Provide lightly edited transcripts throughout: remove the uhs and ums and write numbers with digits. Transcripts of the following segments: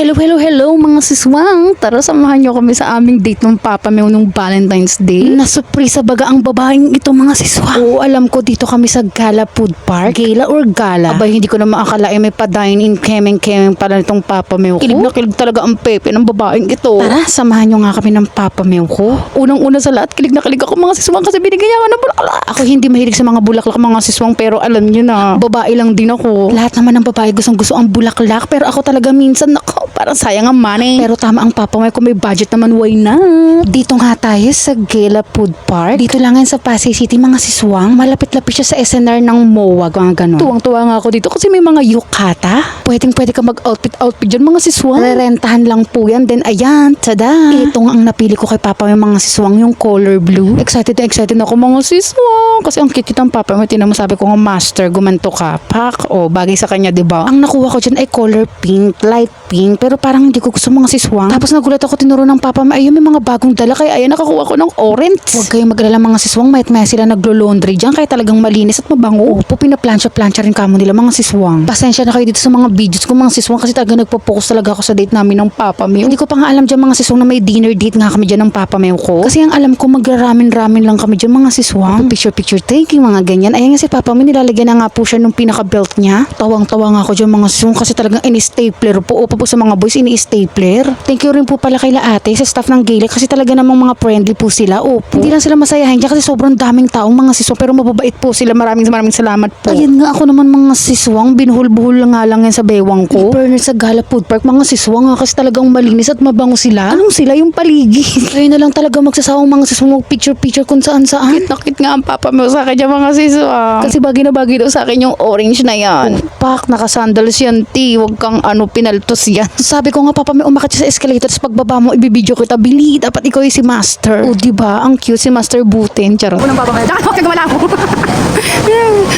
Hello mga siswang! Tara samahan nyo kami sa aming date ng Papa Meo nung Valentine's Day. Nasuprisa baga ang babaeng ito mga siswang. Oo, alam ko dito kami sa Gala Food Park. Gala or Gala? Abay, hindi ko na maakalain may pa-dine-in kemeng-kemeng pala nitong Papa Meo ko. Kilig na kilig talaga ang pepe ng babaeng ito. Tara, samahan nyo nga kami ng Papa Meo ko. Unang-una sa lahat, kilig na kilig ako mga siswang kasi binigyan niya ako ng bulaklak. Ako hindi mahilig sa mga bulaklak mga siswang pero alam nyo na, babae lang din ako. Lahat naman ng babae gustong-gusto ang bulaklak pero ako talaga minsan nako, parang sayang ang money. Pero tama ang Papa Meo kung may budget naman, why not? Dito nga tayo sa Gala Food Park. Dito lang yan sa Pasay City mga siswang. Malapit-lapit siya sa SNR ng MOA, mga ganon. Tuwang-tuwa nga ako dito kasi may mga yukata. Pwedeng-pwede ka mag-outfit dyan mga siswang. Rerentahan lang po yan. Then ayan, tada! Ito nga ang napili ko kay Papa Meo mga siswang, yung color blue. Excited na excited ako mga siswang. Kasi ang cute ng Papa Meo. Tinamo sabi ko nga, master, gumanto ka. Pak, bagay sa kanya, diba? Ang nakuha ko dyan ay color pink, light pink. Pero parang hindi ko gusto mga siswang. Tapos nagulat ako, tinuro ng Papa Meo, ayun may mga bagong dala. Kaya ayan, nakakuha ko ng orange. Huwag kayong maglala mga siswang. Mayat-maya sila naglo-laundry dyan. Kaya talagang malinis at mabango. Opo, pinaplansya-plansya rin kamo nila mga siswang. Pasensya na kayo dito sa mga videos ko mga siswang kasi talaga nagpo-focus talaga ako sa date namin ng Papa Meo. Hindi ko pa nga alam dyan mga siswang na may dinner date nga kami dyan ng Papa Meo ko. Kasi ang alam ko magra-ramen-ramen lang kami dyan mga siswang. Picture-picture taking, mga ganyan. Ayan nga si Papa Meo, nilalagyan na nga po siya nung pinaka-belt niya. Tawang-tawa nga ako dyan mga siswang kasi talagang ini-stapler po. Opo po sa mga boys, ini-stapler. Thank you rin po pala kay ate sa staff ng Gala kasi talaga namang mga friendly po sila. Opo. Hindi lang sila masayahin dyan kasi sobrang daming taong mga siswang pero mababait po sila. Maraming salamat po. Ayun nga, ako naman mga siswang, binuhul-buhul nga lang yan sa bewang ko. Burner sa Gala Food Park, mga siswang nga kasi talagang malinis at mabango sila. Anong sila? Yung paligid. Ayun na lang talaga magsasawang mga siswang picture-picture kung saan-saan. Nakit nga ang Papa Meo sa akin dyan mga siswang. Kasi bagay na bagay daw sa akin yung orange na yan. Pak, nakasandals yan, ti. Huwag kang pinaltos yan. Sabi ko nga, Papa Meo, umakit siya sa escalator tapos pagbaba mo, ibibidyo kita. Bili, dapat ikaw yung si Master. O, diba? Ang cute si Master Butin. Charot. Unang Papa Meo. Tsaka, kagawala ako.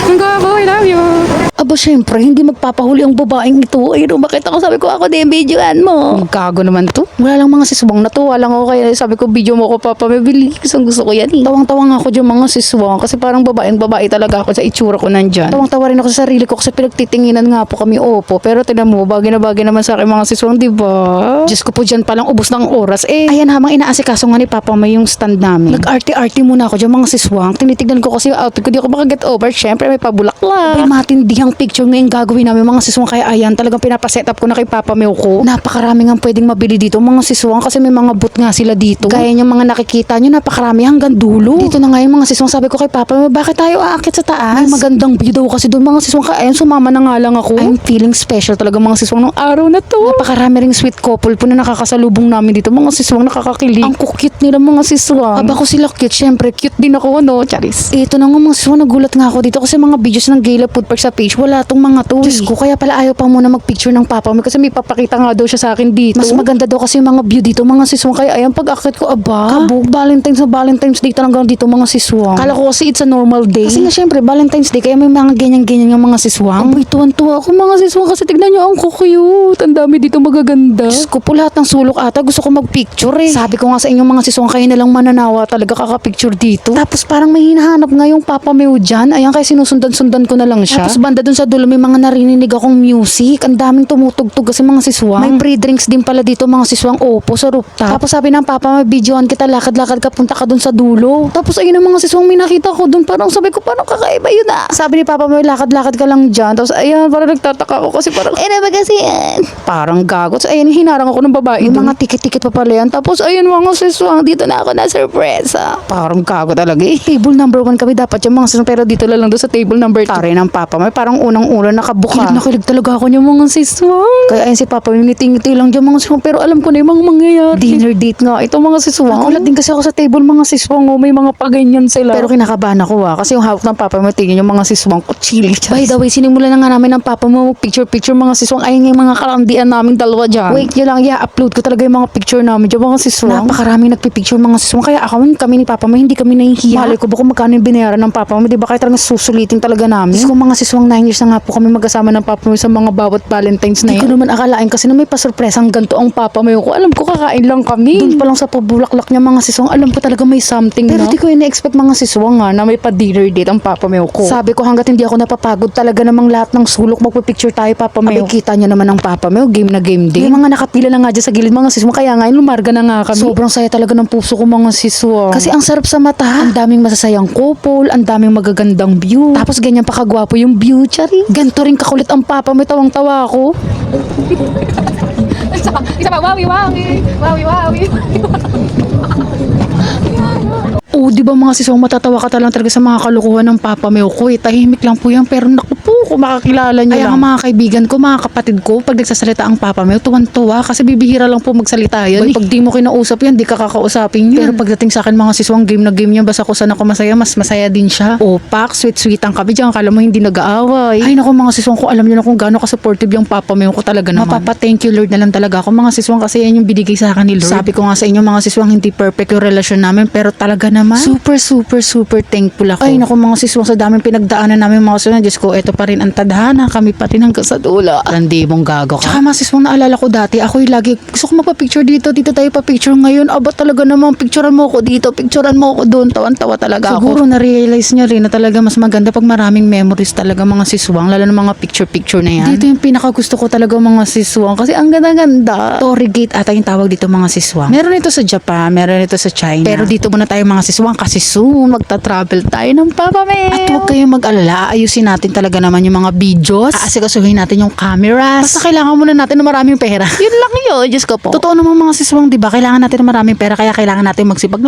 Ang gawa, I love you. Aba, syempre, hindi magpapahuli ang babaeng ito. Ayun, umakit ako. Sabi ko, ako din, videoan mo. Ang gago naman to. Wala lang mga siswang. Natuwa lang ako kaya sabi ko, video mo ko, Papa Meo. Bili, gusto ko yan. Tawang-tawa nga ako dyan mga siswang. Kasi parang babaeng babae talaga ako sa itsura ko nandyan. Tawang-tawa rin ako sa sarili ko kasi pinagtitinginan nga po kami, opo. Pero tignan mo, bagay na bagay naman sa akin mga siswang, diba? Diyos ko po dyan palang ubos ng oras. Ayan, habang inaasikaso nga ni Papa Meo yung stand namin. Nag-arty-arty muna ako dyan mga siswang. Tinitignan ko kasi yung outfit ko. Di ako makaget over. Syempre, may pabulaklak. May matindihang picture ngayon gagawin namin mga siswang. Kaya ayan, talagang pinapaset up ko na kay Papa Meo ko. Napakarami nga pwedeng mabili dito mga siswang kasi may mga booth nga sila dito. Gaya yung mga nakikita nyo, napakarami hanggang dulo. Dito na nga yung mga siswang. Sabi ko kay Papa Meo, bakit tayo aakit sa taas? May magandang view daw kasi doon mga siswang. Kaya ayan, sumama na nga lang ako. I'm feeling special talaga mga siswang nung araw na to. Napakarami ring sweet couple po na nakakasalubong namin dito. Mga siswang nakakakilig. Ang cute nila mga siswang. Aba ko sila cute, syempre cute din ako, no? Charis. Ito na nga mga siswang, nagulat nga ako dito kasi mga videos ng Gala Food Park sa page, wala tong mga to. Diyos ko, kaya pala ayaw pa muna magpicture ng Papa Meo kasi may papakita nga daw siya sa akin dito. Mas maganda daw kasi yung mga view dito mga siswang. Kaya ayan, pag-akit ko, aba, kabog, Valentine's Day talagang dito mga siswang. Kala ko kasi it's a normal day. Kasi nga syempre, Valentine's Day, kaya may mga ganyan-ganyan yung mga siswang. Aboy, tuwan-tuwa ako mga siswang kasi tignan nyo, ang cute. Ang dami dito magaganda. Diyos ko po, lahat ng sulok ata gusto ko magpicture eh. Sabi ko nga sa inyong mga siswang, kayo na lang mananawa talaga kakapicture dito. Tapos parang may hinahanap nga yung Papa Meo dyan. Ayan, kaya sinusundan-sundan ko na lang siya. Tapos banda dun sa dulo, may mga narinig akong music. Ang daming tumutugtog kasi mga siswang. May free drinks din pala dito mga siswang, opo, sa rooftop. Tapos sabi ng Papa Meo, videoan kita, lakad-lakad ka, punta ka dun sa dulo. Tapos ayun ang mga siswang, may nakita ko dun. Parang sabi ko, parang kakaiba yun ah. Sabi ni Papa Meo, lakad-lakad ka lang dyan. Tapos ayun, parang nagtataka ako kasi parang, na ba kasi yan? Parang gago. Tapos ayun, hinarang ako ng babae. Yung mga tiket-tiket pa pala yan. Tapos ayun mga siswang, dito na ako na surpresa. Parang gago talaga eh. Table number 1 kami dapat yung mga siswang, pero dito lang doon sa table number 2. Tari ng Papa Meo, parang unang-una nakabuka. Kilig na kilig talaga ako yung mga siswang. Kaya ayun si Papa Meo, ngiti-ngiti lang dyan mga siswang, pero alam ko na yung mga mangyayari. Dinner date nga ito mga siswang. Nakulat din kasi ako sa table mga siswang, may mga paganyan sila. Pero kinakabahan ako kasi yung hawak ng Papa Meo, tingin yung mga siswang ko, chili. By the way, sinimulan na nga namin ng Papa Meo, picture mga siswang. Ayun yung mga kalandian namin dalawa dyan. Wait nyo lang, upload ko talaga yung mga picture namin dyan mga siswang. Napakaraming nagpipicture mga siswang, kaya kami ni Papa Meo, hindi kami nahihiya. Malay ko ba kung magkano yung binayaran ng Papa Meo, di ba kaya talagang susulitin talaga namin. Kung mga siswang 10 years na nga po kami magkasama ng Papa Meo sa mga bawat Valentine's na yan. Hindi ko naman akalain kasi na may pasurpresang ganito ang Papa Meo ko. Alam ko kakain lang kami. Doon pa lang sa pabulaklak niya mga siswang, alam ko talaga may something. Pero di ko ina-expect mga siswang nga na may pa-dinner date ang Papa Meo ko. Sabi ko hanggat hindi ako napapagod talaga namang lahat ng sulok magpipicture tayo Papa Meo. Abay, kita niyo naman ang Papa Meo, game na game din. Yung mga nakapila na nga dyan sa gilid mga siswang, kaya nga lumarga na nga kami. Sobrang saya talaga ng puso ko mga siswang. Kasi ang sarap sa mata. Ang daming masasayang couple, ang daming magagandang view. Tapos ganyan pa kagwapo yung view, chari. Ganto rin kakulit ang Papa Meo, tawang-tawa ako. Isa pa, wawi, wawi. Wawi, wawi. Oo, di ba mga siswang, matatawa ka talaga sa mga kalukuhan ng Papa Meo ko. Tahimik lang po yan, pero naku po, kung makakilala niyo lang. Kaya mga kaibigan ko, mga kapatid ko, pag nagsasalita ang Papa Meo, tuwan-tuwa kasi bibihira lang po magsalita yan. Pag di mo kinausap yan, di ka kakausapin yun. Pero pagdating sa akin mga siswang, game na game niya, basta kung saan ako masaya, mas masaya din siya. O, pak, sweet-sweet ang kami dyan, kala mo hindi nag-aaway. Ay naku mga siswang ko, alam niyo na kung gaano ka-supportive yung Papa Meo ko talaga naman. Mapapa-thank you Lord na lang talaga ako mga siswang kasi yan yung binigay sa akin ni Lord. Sabi ko nga sa inyo mga siswang, hindi perfect yung relasyon namin, pero talaga naman, super thankful ako. Ay naku mga siswang, sa daming pinagdaanan namin mga siswang, Diyos ko, eto pa rin ang tadhana, kami pati hanggang sa dula. Hindi mong gago ka. Tsaka mga siswang, naalala ko dati, ako'y lagi, gusto ko magpa-picture dito tayo pa-picture ngayon. Aba talaga naman, picturean mo ako dito, picturean mo ako doon, tawan-tawa talaga ako. Siguro na-realize niya rin na talaga mas maganda pag maraming memories talaga mga siswang, lalo ng mga picture na yan. Dito yung pinakagusto ko talaga mga siswang, kasi ang ganda-ganda. Torigate ata yung tawag dito mga siswang. Meron ito sa Japan, meron ito sa China. Pero dito muna tayo mga siswang kasi soon magta-travel tayo ng Papa Meo. At huwag kayong mag-alala, ayusin natin talaga naman yung mga videos. Aasikasuhin natin yung cameras. Basta kailangan muna natin ng maraming pera. Yun lang yun, Diyos ko po. Totoo naman mga siswang, di ba? Kailangan natin ng maraming pera, kaya kailangan natin magsipag.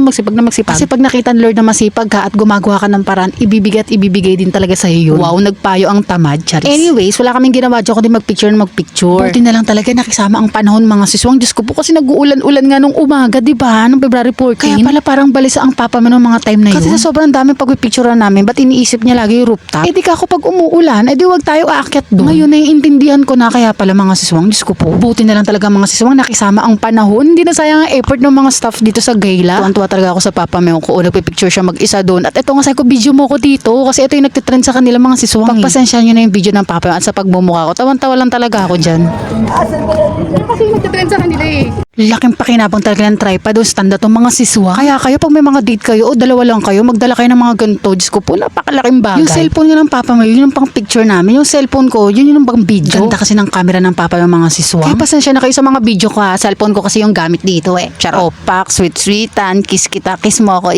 Kasi pag nakita ng Lord na masipag ka at gumagawa ka ng paraan, ibibigay din talaga sa iyo yun. Wow, nagpayo ang tamad, charis. Anyways, wala kaming ginawa dyan kundi magpicture. Buti na lang talaga nakisama ang panahon mga siswang. Diyos ko po kasi nag-uulan-ulan nga nung umaga, di ba? Nung February 14. Kaya pala parang balisa ang Papa Meo ng mga time na yun. Kasi sa sobrang dami pagpipicturean namin, ba't iniisip niya lagi yung rooftop? Di ka ako pag umuulan, di wag tayo aakyat doon. Ngayon naiintindihan ko na, kaya pala mga siswang, Diyos ko po. Buti na lang talaga mga siswang nakisama ang panahon. Hindi na sayang ang effort ng mga staff dito sa gala. Tuwan-tuwa talaga ako sa Papa Meo ko. Nagpipicture siya mag-isa doon. At ito nga sabi ko, video mo ko dito kasi ito yung nagtitrend sa kanila mga siswang. Pagpasensya nyo na yung video ng Papa Meo at sa pagmumukha ko. Tawan-tawa lang talaga ako dyan. Kasi nagtitrend sa kanila eh. Laking pakinabang talaga ng tripod o stand tong mga siswang. Kaya kayo pag may mga date kayo o dalawa lang kayo, magdala kayo ng mga ganito. Diyos ko po, napakalaking bagay. Yung cellphone nga ng Papa Meo, yun yung pang picture namin. Yung cellphone ko, yun yung pang video. Ganda kasi ng camera ng Papa Meo mga siswang. Kaya pasensya na kayo sa mga video ko ha. Cellphone ko kasi yung gamit dito eh. Charot. Opak, sweet-sweetan, kiss kita, kiss mo ako.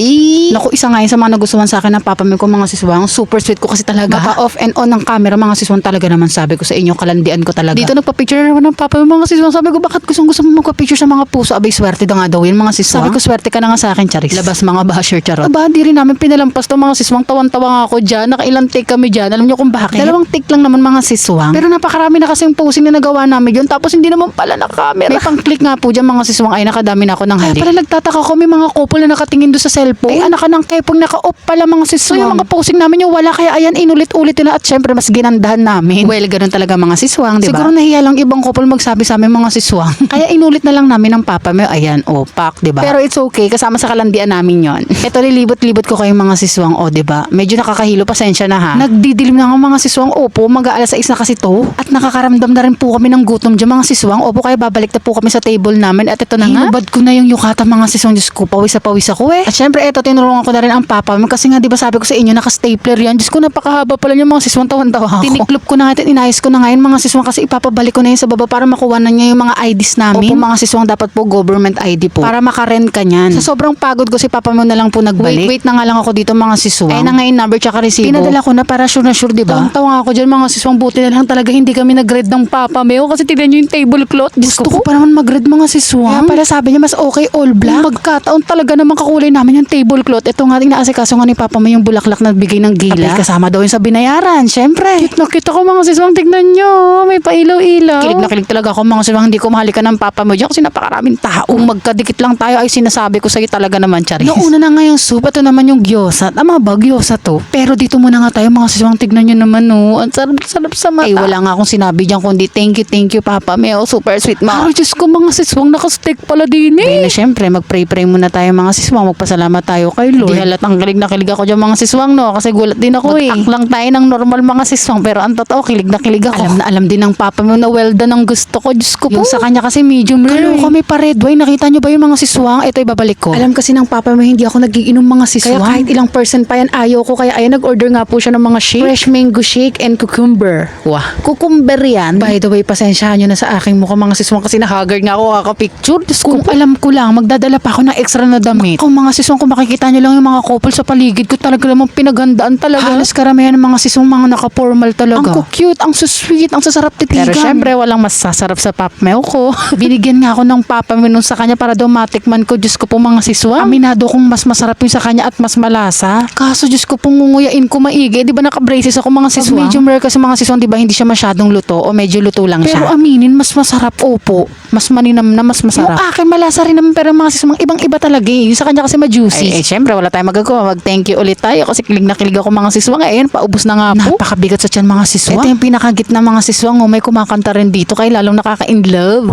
Naku, isa nga yun sa mga nagustuhan sa akin ng Papa Meo ko mga siswang. Super sweet ko kasi talaga. Maka off and on ng camera mga siswang talaga naman, sabi ko sa inyo, kalandian ko talaga. Dito nagpa-picture na naman ng Papa Meo mga siswang. Sabi ko, bakit gusto mo magpa-picture sa mga puso? Abay, swerte na nga daw yun mga siswang. Sabi ko, swerte ka na nga sa akin, charis. Labas mga basher, charot. Aba, di rin namin pinalampas to mga siswang. Tawan-tawa nga ako dyan. Nakailang take kami dyan. Alam niyo kung bakit? 2 take lang naman mga siswang. Pero napakarami na kasing posing na nagawa namin yun. Tapos hindi naman pala na camera. May pang-click nga po dyan mga siswang. Ay, nakadami na ako ng halik. Kaya pala nagtataka ko, may mga couple na nakatingin doon sa cellphone. Ay, anak ka ng kepong naka-off pala mga siswang. So, yung mga posing namin yung wala. Kaya ayan, inulit-ulit na at syempre mas ginandahan namin. Well, ganun talaga mga siswang, diba? Siguro nahiya lang ibang couple magsabi sa amin mga siswang. Kaya inulit na lang namin ng Papa Meo. Ayan, pak, diba? Pero it's okay, kasama sa kalandian namin yon. Ito, nilibot-libot ko kayong mga siswang, diba? Medyo nakakahilo, pasensya na ha. Nagdidilim na nga mga siswang, opo, mag-aalas 6 na kasi to. At nakakaramdam na rin po kami ng gutom dyan mga siswang, opo, kaya babalik na po kami sa table namin. At ito na nga, hinubad ko na yung yukata mga siswang, Diyos ko, pawis ako eh. At syempre, ito, tinulungan ko na rin ang Papa Meo kasi nga, diba sabi ko sa inyo, naka-stapler yan. Diyos ko, napakahaba pala yung mga siswang, tawan-tawa ako. Tiniklop ko na nga, inayos ko na nga yun mga siswang kasi ipapabalik ko na yun sa baba para makuha na niya yung mga IDs namin. Opo, mga siswang, dapat po government ID po. Para makarent ka niyan. Sa sobrang pagod ko, si Papa Meo na lang po nagbalik. Wait na nga lang ako dito mga siswang. Ay na nga yung number tsaka resibo. Pinadala ko na para sure na sure, diba? Tawa ako dyan mga siswang, buti na lang talaga hindi kami nag-read ng Papa Meo kasi tignan nyo yung tablecloth. Gusto ko pa naman mag-read mga siswang. Kaya pala sabi niya mas okay all black. Magkataon talaga naman kakulay namin yung tablecloth. Ito nga inaasikaso nga ni Papa Meo yung bulaklak na bigay ng gila. Abay, kasama daw yun sa binayaran, syempre. Nakita ko mga siswang, tignan nyo. May pailaw-ilaw. Kilig na kilig talaga ako mga siswang, hindi ko mahalikan ng Papa Meo dyan kasi napakaraming tao. Kung magkadikit lang tayo ay sinasabi ko sa'yo talaga naman, Charis. Nauna na nga yung soup, ito naman yung gyoza. Tama ba, gyoza to? Pero dito muna nga tayo mga siswang, tignan nyo naman no. Ang sarap sa mata. Ay wala nga akong sinabi dyan kundi thank you Papa Meo. Super sweet mga. Ay Diyos ko mga siswang, nakasteak pala din eh. Na syempre mag-pray muna tayo mga siswang. Magpasalamat tayo kay Lord. Di halatang kilig na kilig ako dyan mga siswang no. Kasi gulat din ako eh. Mag-act lang tayo ng normal mga siswang. Pero ang totoo, kilig na kilig ako. Alam din ng Papa Meo na well done ang gusto ko. Diyos ko po. Yung sa kanya kasi medium rare. Kalo kami pa red wine. Nakita nyo ba yung mga siswang? Ito ibabalik ko. Alam kasi ng Papa Meo hindi ako nagiinom mga siswang. Kaya kahit ilang percent pa yan ayaw ko. Kaya ayan nag-order nga po siya ng mga shake. Fresh mango shake and cucumber. Wah. Cucumber yan. By the way, pasensyahan nyo na sa aking mukha mga siswang kasi nahagard nga ako kakapicture. Kung alam ko lang, magdadala pa ako ng extra na damit. Kung mga siswang, kung makikita nyo lang yung mga couple sa paligid ko, talaga namang pinaghandaan talaga. Halos karamihan ng mga siswang mga naka-formal talaga. Ang cute, ang sweet, ang sasarap titigan. Pero syempre, walang mas sasarap sa papmeo ko. Binigyan nga ako ng papameo nun sa kanya para daw matikman ko. Diyos ko po mga siswang. Aminado kong mas masarap yung sa kanya at mas malasa. Kaso Diyos ko pong ngunguyain ko maigi. Di ba naka-braces ako mga siswang? Medium rare kasi mga siswang, di ba hindi siya masyadong luto o medyo luto lang siya. Pero aminin, mas masarap. Opo. Mas maninam na, mas masarap. Yung akin, malasa rin naman pero mga siswang, ibang-iba talaga eh. Yung sa kanya kasi ma-juicy. Syempre, wala tayong magagawa. Mag-thank you ulit tayo kasi kilig na kilig ako mga siswang. Ayun, paubos na nga po. Napakabigat sa tiyan mga siswang. Ito yung pinakagit na mga siswang. Oh, may kumakanta rin dito kaya lalong nakaka-in love.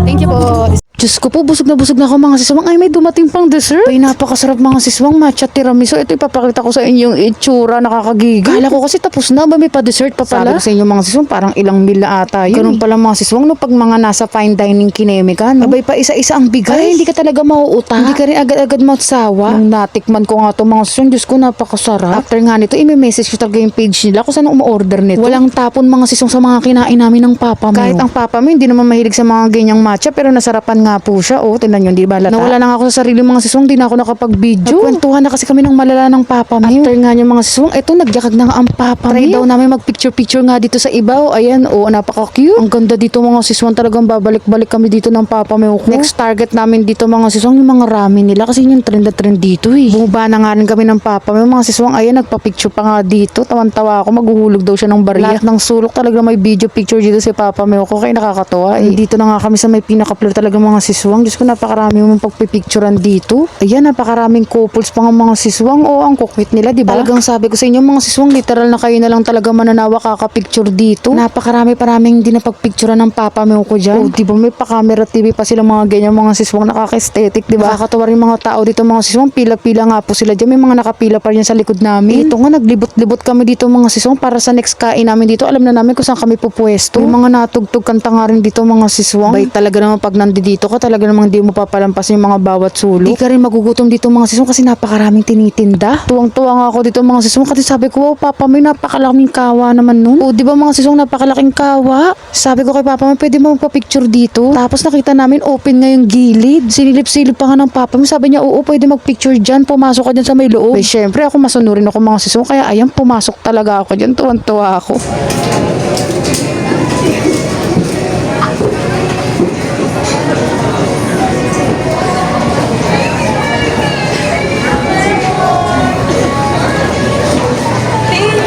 Thank you po. Diyos ko po, busog na ako mga siswang. Ay, may dumating pang dessert. Ay, napakasarap mga siswang. Matcha tiramisu. Ito ipapakita ko sa inyo yung itsura. Nakakagigil. Kala ko kasi tapos na ba? May pa-dessert pa pala. Sabi ko sa inyo mga siswang, parang ilang mil na ata yun. Ganun pala mga siswang, no? Pag mga nasa fine dining kineme ka, no? Abay pa isa-isa ang bigay. Ay, hindi ka talaga mauutang. Hindi ka rin agad-agad mautsawa. Nung natikman ko nga ito mga siswang, Diyos ko, napakasarap. After nga nito, i-message ko talaga yung page nila kung saan umorder nito. Walang tapon mga siswang sa mga kinain namin ng papa mo. Kahit ang papa mo, hindi naman mahilig sa mga ganyang matcha, pero nasarapan nga po siya. Oh, tingnan nyo, di ba lata? Nawala na ako sa sarili mga siswang, di na ako nakapag-video. Nagkwentuhan na kasi kami ng malala ng papa mo. After nga nyo mga siswang, eto, nagyakag na nga ang papa mo. Try daw namin mag-picture-picture nga dito sa ibaw. Ayan, oh, napaka-cute. Ang ganda dito mga siswang, talagang babalik-balik kami dito ng papa mo. Next target namin dito mga siswang, yung mga ramen nila kasi yun yung trend na trend dito eh. Bumaba na nga rin kami ng papa mo. Mga siswang, ayan, nagpa-picture pa nga dito. Tawan-tawa ako, maghuhulog daw siya ng bariya. Lahat ng sulok talaga may video picture dito si papa mo ko. Kaya nakakatawa eh. Dito na nga kami sa may pinaka-floor talaga mga siswang. Diyos ko, napakarami mong pagpipicturean dito. Ayan, napakaraming couples pa nga mga siswang. O, ang kukwit nila, di ba? Talagang sabi ko sa inyo mga siswang, literal na kayo na lang talaga mananawa kakapicture dito. Napakarami-paraming hindi na pagpicturean ng papa mo ko dyan. O, di ba may pa-camera TV pa sila mga ganyan mga siswang, nakaka-aesthetic, di ba? Nakakatawa rin mga tao dito mga siswang, pila-pila nga po sila dyan. May mga nakapila pa rin sa likod namin. Ito nga, naglibot-libot kami dito mga siswang para sa next kain namin dito. Alam na namin kung saan kami pupwesto. May mga natugtog kanta nga rin dito mga siswang. Bay, talaga naman pag nandito ka, talaga namang di mo papalampas yung mga bawat sulok. Di ka rin magugutom dito mga siswang kasi napakaraming tinitinda. Tuwang-tuwa nga ako dito mga siswang kasi sabi ko, wow, papa, may napakalaking kawa naman nun. O, di ba mga siswang, napakalaking kawa? Sabi ko kay papa, pwede mo magpa-picture dito. Tapos nakita namin open nga yung gilid. Sinilip-silip pa nga ng papa mo. Sabi niya, oo, pwede mag-picture dyan. Pumasok ka dyan sa may loob. Eh, syempre, ako masunurin ako mga siswang. Kaya ayan, pumasok talaga ako dyan. Tuwang-tuwa ako.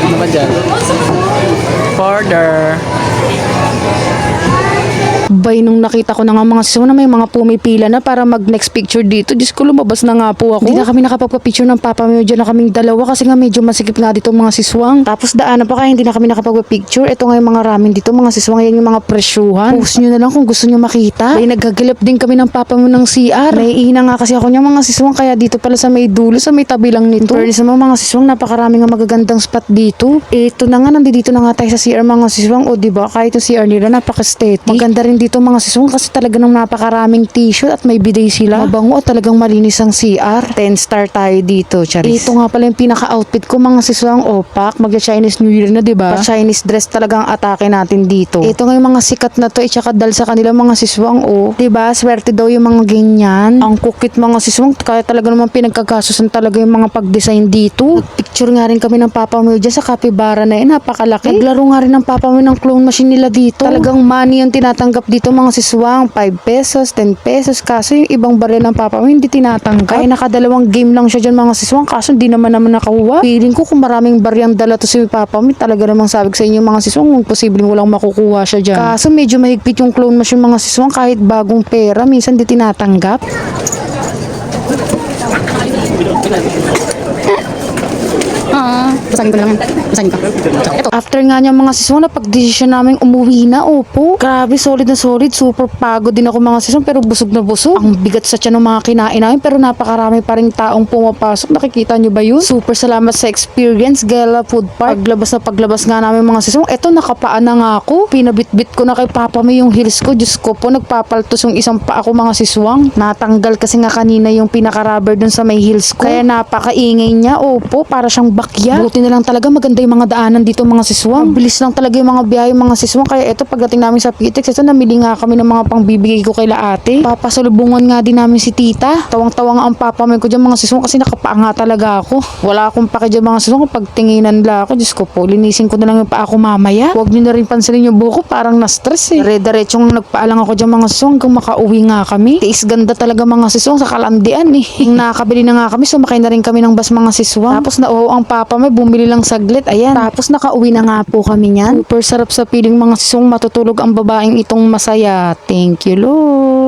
Ano ba dyan? Order. Bay, nung nakita ko na nga mga siswang na may mga pumipila na para mag next picture dito. Diyos ko, lumabas na nga po ako. Hindi na kami nakapagpa-picture ng papa mo dyan na kaming dalawa kasi nga medyo masikip nga dito mga siswang. Tapos daanan pa kaya hindi na kami nakapagpa-picture. Ito nga yung mga ramen dito mga siswang. Yan yung mga presyuhan. Post nyo na lang kung gusto nyo makita. Bay, naghagilap din kami ng papa mo ng CR. May ihina nga kasi ako niya mga siswang kaya dito pala sa may dulo, sa may tabi lang nito. Pero sa mga siswang, napakarami nga magagandang spot dito. Ito na nga, nandito na nga tayo sa CR mga siswang. O diba, kahit yung CR nila napaka-aesthetic. Maganda rin dito mga siswang kasi talaga ng napakaraming tissue at may bidet sila. Mabango at talagang malinis ang CR. 10 star tayo dito, Charis. Ito nga pala yung pinaka-outfit ko mga siswang. Opak, magja-Chinese New Year na, diba? Pa-Chinese dress talagang atake natin dito. Ito nga yung mga sikat na to, tsaka dal sa kanila mga siswang, oh. Diba? Swerte daw yung mga ganyan. Ang kukit mga siswang, kaya talaga naman pinagkagasusan talaga yung mga pag-design dito. Picture nga rin kami ng papa mo dyan sa capybara na yun. Napakalaki. Naglaro nga rin ng papa mo ng clone machine nila dito. Talagang money yung tinatanggap tinatanggap dito mga siswang, 5 pesos, 10 pesos. Kaso yung ibang barya ng papa mo hindi tinatanggap. Kaya nakadalawang game lang siya dyan mga siswang. Kaso hindi naman nakakuha. Feeling ko kung maraming baryang dala to si papa mo, talaga namang sabi ko sa inyo mga siswang, kung posibleng walang makukuha siya dyan. Kaso medyo mahigpit yung clone machine mga siswang, kahit bagong pera, minsan di tinatanggap. Basagin ko na lang yan. Basagin ko. Ito. After nga niya mga siswang, napag-desisyon namin umuwi na, opo. Grabe, solid na solid. Super pagod din ako mga siswang, pero busog na busog. Ang bigat sa tiyan ng mga kinain namin, pero napakarami pa rin taong pumapasok. Nakikita nyo ba yun? Super salamat sa experience, Gala Food Park. Paglabas nga namin mga siswang, eto nakapaan na nga ako. Pinabitbit ko na kay Papa May yung heels ko. Diyos ko po, nagpapaltos yung isang pa ako mga siswang. Natanggal kasi nga kanina yung pinaka-rubber dun sa may heels ko. Kaya napakaingay niya, opo, para siyang bakya. Buti na lang talaga maganda yung mga daanan dito mga siswang. Mabilis lang talaga yung mga biyahe mga siswang. Kaya eto pagdating namin sa Pitex, eto namili nga kami ng mga pangbibigay ko kay ate. Papasalubungan nga din namin si tita. Tawang-tawa nga ang Papa May ko dyan mga siswang kasi nakapaa nga talaga ako. Wala akong pake dyan mga siswang. Kapag tinginan lang ako, Diyos ko po, linisin ko na lang yung paa ko mamaya. Huwag nyo na rin pansinin yung buhok ko, parang na-stress eh. Dire-diretsong nagpaalang ako dyan mga siswang hanggang makauwi nga kami. Tiis ganda talaga mga siswang sa Kalandian eh. Nakabili na nga kami, sumakay na rin kami ng bus mga siswang. Tapos nauho ang Papa May, bumili lang saglit. Ayan. Tapos nakauwi na nga po kami niyan. Super sarap sa piling mga siswang, matutulog ang babaeng itong masaya. Thank you, Lord.